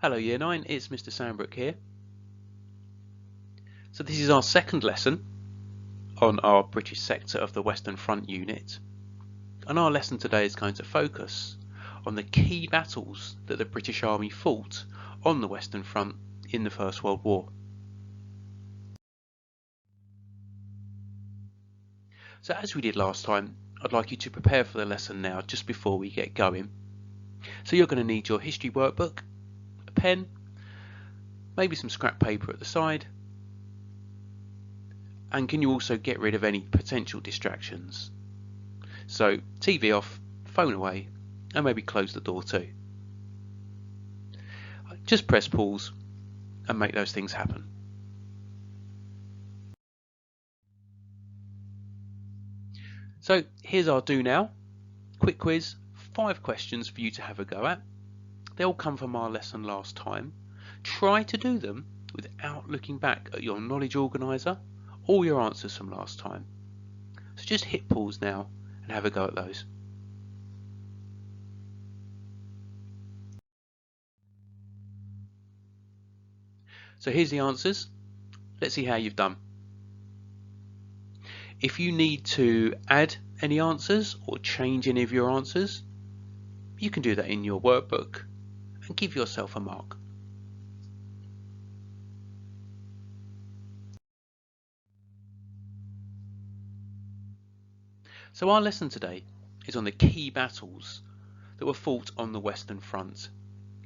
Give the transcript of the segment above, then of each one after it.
Hello Year 9, it's Mr. Sandbrook here. So this is our second lesson on our British sector of the Western Front unit. And our lesson today is going to focus on the key battles that the British Army fought on the Western Front in the First World War. So as we did last time, I'd like you to prepare for the lesson now just before we get going. So you're going to need your history workbook, a pen, maybe some scrap paper at the side, and can you also get rid of any potential distractions? So TV off, phone away, and maybe close the door too. Just press pause and make those things happen. So here's our do now. Quick quiz, 5 questions for you to have a go at. They all come from our lesson last time. Try to do them without looking back at your knowledge organiser or your answers from last time. So just hit pause now and have a go at those. So here's the answers. Let's see how you've done. If you need to add any answers or change any of your answers, you can do that in your workbook and give yourself a mark. So our lesson today is on the key battles that were fought on the Western Front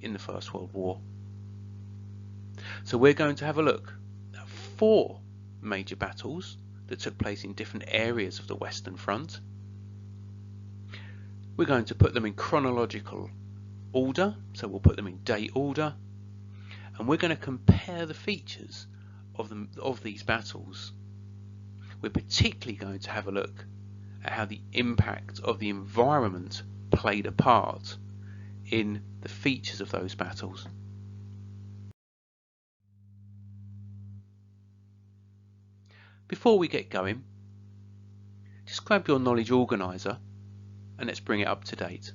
in the First World War. So we're going to have a look at 4 major battles that took place in different areas of the Western Front. We're going to put them in chronological order, so we'll put them in date order, and we're going to compare the features of these battles. We're particularly going to have a look at how the impact of the environment played a part in the features of those battles. Before we get going, just grab your knowledge organiser and let's bring it up to date.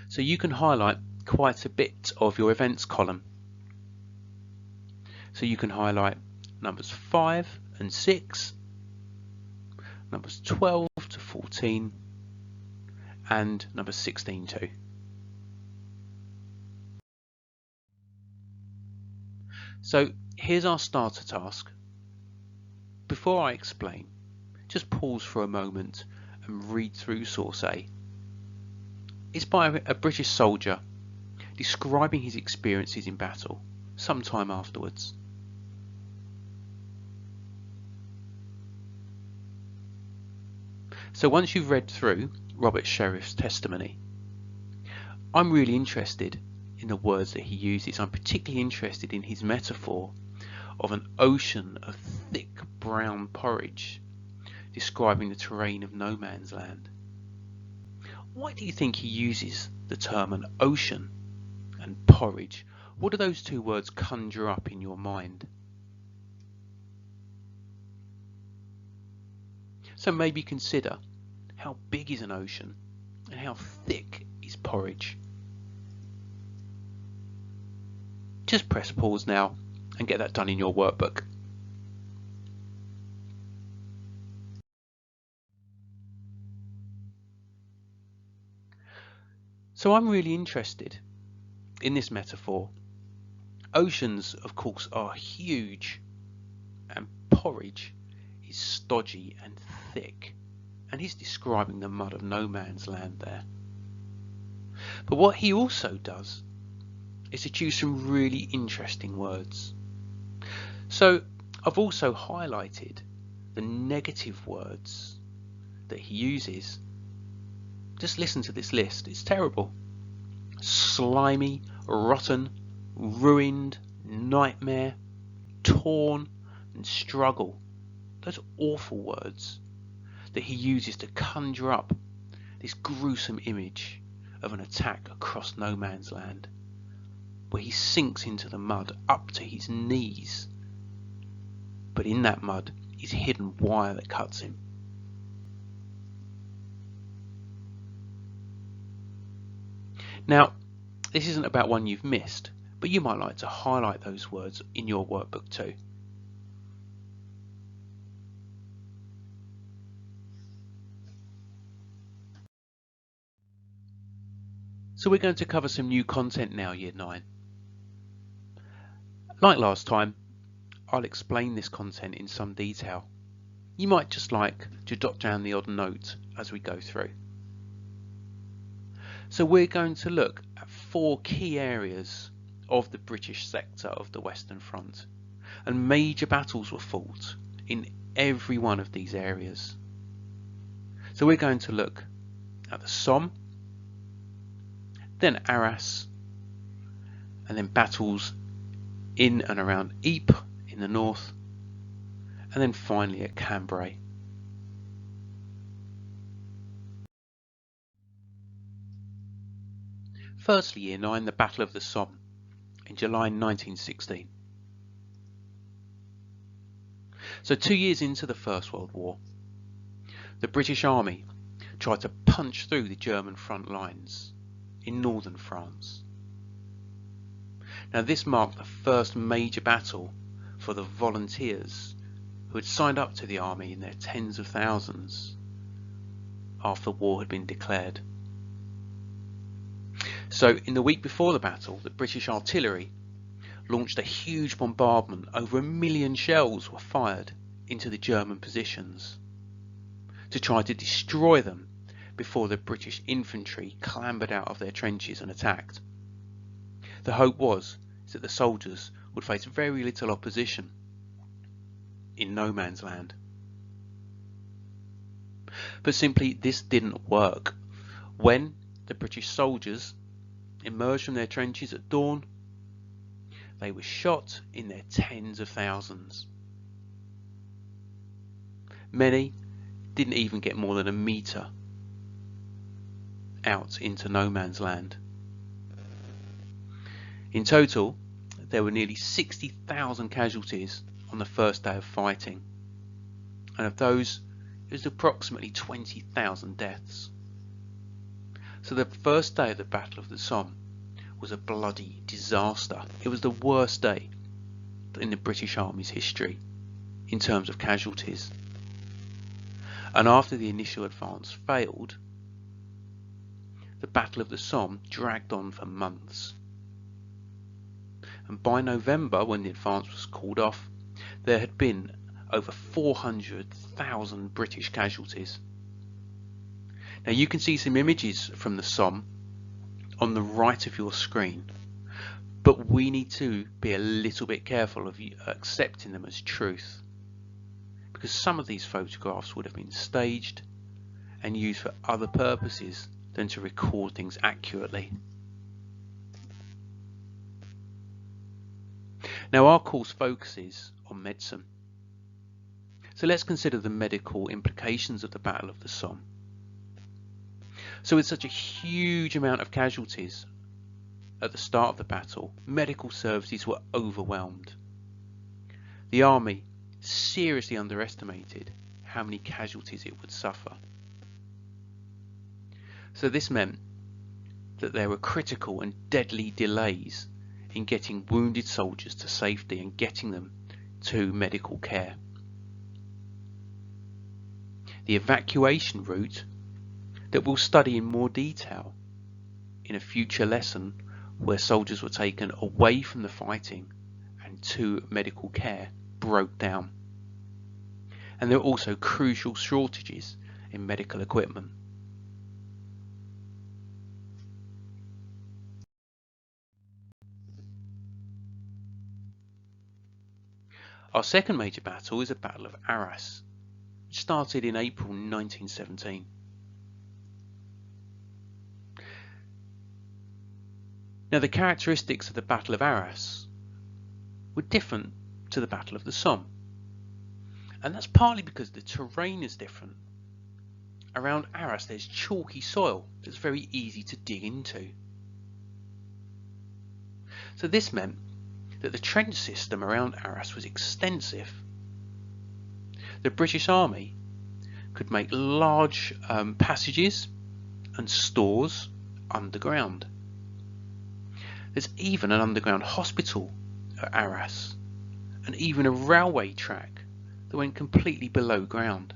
So you can highlight quite a bit of your events column. So you can highlight numbers 5 and 6, numbers 12 to 14, and numbers 16 too. So here's our starter task. Before I explain, just pause for a moment and read through source A. It's by a British soldier describing his experiences in battle some time afterwards. So once you've read through Robert Sheriff's testimony, I'm really interested in the words that he uses. I'm particularly interested in his metaphor of an ocean of thick brown porridge describing the terrain of no man's land. Why do you think he uses the term an ocean and porridge? What do those 2 words conjure up in your mind? So maybe consider, how big is an ocean and how thick is porridge? Just press pause now and get that done in your workbook. So I'm really interested in this metaphor. Oceans, of course, are huge, and porridge is stodgy and thick, and he's describing the mud of no man's land there. But what he also does is to choose some really interesting words. So I've also highlighted the negative words that he uses. Just listen to this list, it's terrible. Slimy, rotten, ruined, nightmare, torn, and struggle. Those are awful words that he uses to conjure up this gruesome image of an attack across no man's land, where he sinks into the mud up to his knees, but in that mud is hidden wire that cuts him. Now, this isn't about one you've missed, but you might like to highlight those words in your workbook too. So we're going to cover some new content now, Year 9. Like last time, I'll explain this content in some detail. You might just like to jot down the odd note as we go through. So we're going to look at 4 key areas of the British sector of the Western Front, and major battles were fought in every one of these areas. So we're going to look at the Somme, then Arras, and then battles in and around Ypres in the north, and then finally at Cambrai. Firstly, Year 9, the Battle of the Somme in July 1916. So 2 years into the First World War, the British Army tried to punch through the German front lines in northern France. Now this marked the first major battle for the volunteers who had signed up to the army in their tens of thousands after war had been declared. So in the week before the battle, the British artillery launched a huge bombardment. Over 1 million shells were fired into the German positions to try to destroy them before the British infantry clambered out of their trenches and attacked. The hope was that the soldiers would face very little opposition in no man's land. But simply this didn't work. When the British soldiers emerged from their trenches at dawn, they were shot in their tens of thousands. Many didn't even get more than a metre out into no man's land. In total, there were nearly 60,000 casualties on the first day of fighting, and of those, there was approximately 20,000 deaths. So the first day of the Battle of the Somme was a bloody disaster. It was the worst day in the British Army's history in terms of casualties. And after the initial advance failed, the Battle of the Somme dragged on for months. And by November, when the advance was called off, there had been over 400,000 British casualties. Now you can see some images from the Somme on the right of your screen, but we need to be a little bit careful of accepting them as truth, because some of these photographs would have been staged and used for other purposes than to record things accurately. Now our course focuses on medicine, so let's consider the medical implications of the Battle of the Somme. So with such a huge amount of casualties at the start of the battle, medical services were overwhelmed. The army seriously underestimated how many casualties it would suffer. So this meant that there were critical and deadly delays in getting wounded soldiers to safety and getting them to medical care. The evacuation route that we'll study in more detail in a future lesson, where soldiers were taken away from the fighting and to medical care, broke down. And there were also crucial shortages in medical equipment. Our second major battle is the Battle of Arras, which started in April 1917. Now the characteristics of the Battle of Arras were different to the Battle of the Somme, and that's partly because the terrain is different. Around Arras there's chalky soil that's very easy to dig into. So this meant that the trench system around Arras was extensive. The British Army could make large passages and stores underground. There's even an underground hospital at ARRAS, and even a railway track that went completely below ground.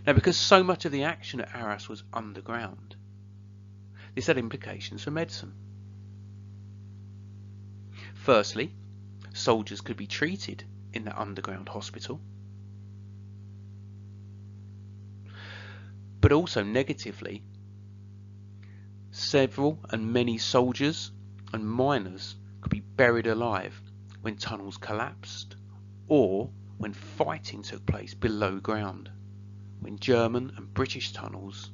Now, because so much of the action at ARRAS was underground, this had implications for medicine. Firstly, soldiers could be treated in the underground hospital, but also negatively, several and many soldiers and miners could be buried alive when tunnels collapsed, or when fighting took place below ground, when German and British tunnels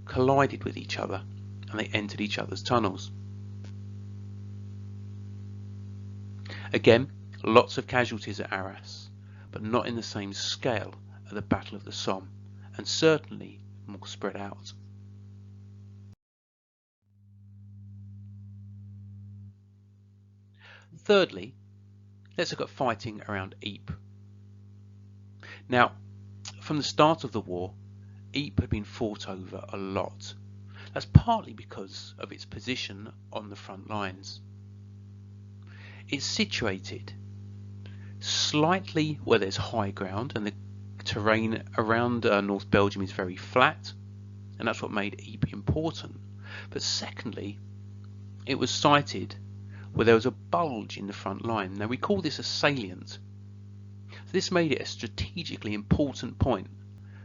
collided with each other and they entered each other's tunnels. Again, lots of casualties at ARRAS, but not in the same scale at the Battle of the Somme, and certainly more spread out. Thirdly, let's look at fighting around Ypres. Now, from the start of the war, Ypres had been fought over a lot. That's partly because of its position on the front lines. It's situated slightly where there's high ground, and the terrain around North Belgium is very flat, and that's what made Ypres important. But secondly, it was sited where there was a bulge in the front line. Now, we call this a salient. So this made it a strategically important point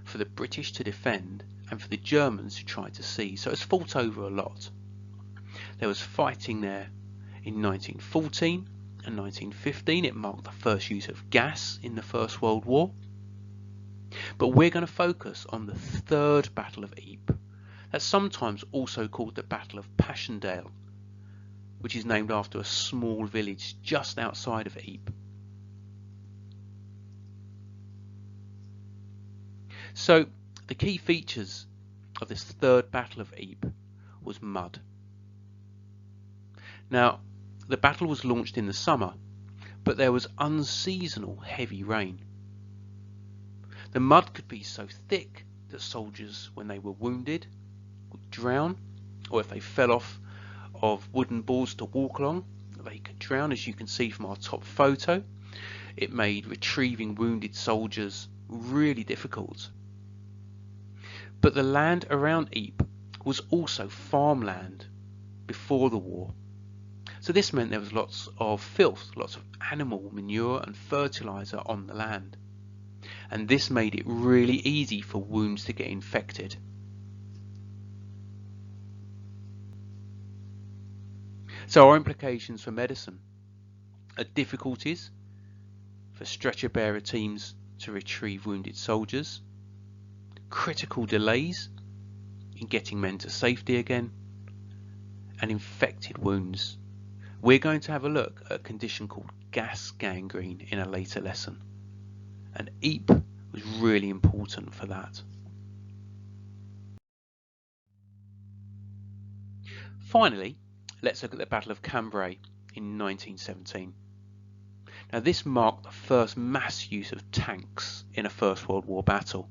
for the British to defend and for the Germans to try to seize. So it's fought over a lot. There was fighting there in 1914 and 1915. It marked the first use of gas in the First World War. But we're going to focus on the Third Battle of Ypres. That's sometimes also called the Battle of Passchendaele, which is named after a small village just outside of Ypres. So the key features of this Third Battle of Ypres was mud. Now, the battle was launched in the summer, but there was unseasonal heavy rain. The mud could be so thick that soldiers, when they were wounded, would drown, or if they fell off of wooden boards to walk along, they could drown. As you can see from our top photo, it made retrieving wounded soldiers really difficult. But the land around Ypres was also farmland before the war. So this meant there was lots of filth, lots of animal manure and fertilizer on the land. And this made it really easy for wounds to get infected. So our implications for medicine are difficulties for stretcher bearer teams to retrieve wounded soldiers, critical delays in getting men to safety again, and infected wounds. We're going to have a look at a condition called gas gangrene in a later lesson, and Ypres was really important for that. Finally, let's look at the Battle of Cambrai in 1917. Now, this marked the first mass use of tanks in a First World War battle.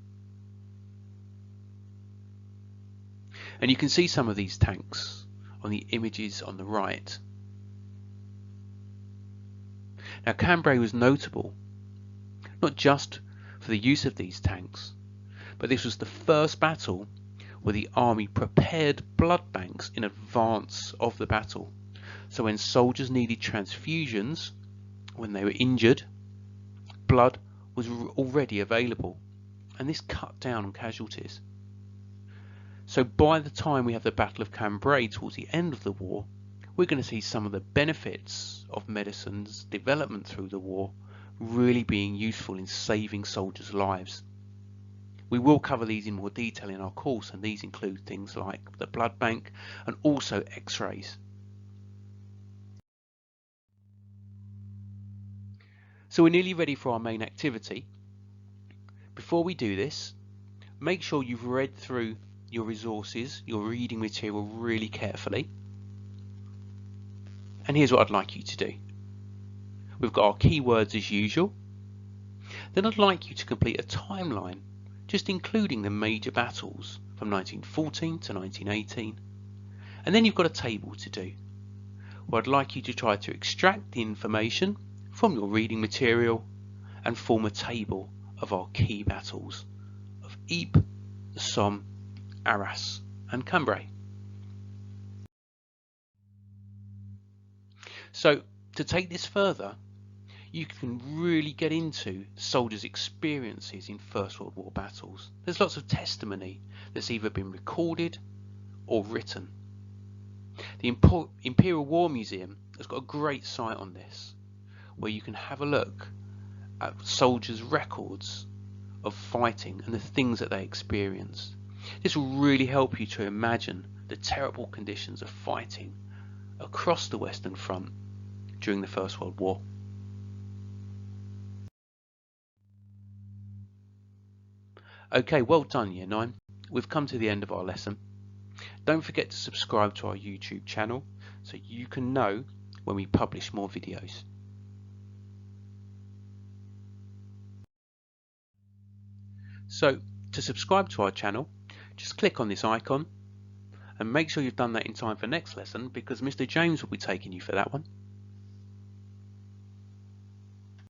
And you can see some of these tanks on the images on the right. Now, Cambrai was notable not just for the use of these tanks, but this was the first battle where the army prepared blood banks in advance of the battle. So when soldiers needed transfusions, when they were injured, blood was already available, and this cut down on casualties. So by the time we have the Battle of Cambrai towards the end of the war, we're going to see some of the benefits of medicine's development through the war really being useful in saving soldiers' lives. We will cover these in more detail in our course, and these include things like the blood bank and also x-rays. So we're nearly ready for our main activity. Before we do this, make sure you've read through your resources, your reading material really carefully. And here's what I'd like you to do. We've got our keywords as usual. Then I'd like you to complete a timeline, just including the major battles from 1914 to 1918. And then you've got a table to do, where I'd like you to try to extract the information from your reading material and form a table of our key battles of Ypres, the Somme, ARRAS and Cambrai. So to take this further, you can really get into soldiers' experiences in First World War battles. There's lots of testimony that's either been recorded or written. The Imperial War Museum has got a great site on this, where you can have a look at soldiers' records of fighting and the things that they experienced. This will really help you to imagine the terrible conditions of fighting across the Western Front during the First World War. Okay, well done Year 9. We've come to the end of our lesson. Don't forget to subscribe to our YouTube channel so you can know when we publish more videos. So to subscribe to our channel, just click on this icon and make sure you've done that in time for next lesson, because Mr. James will be taking you for that one.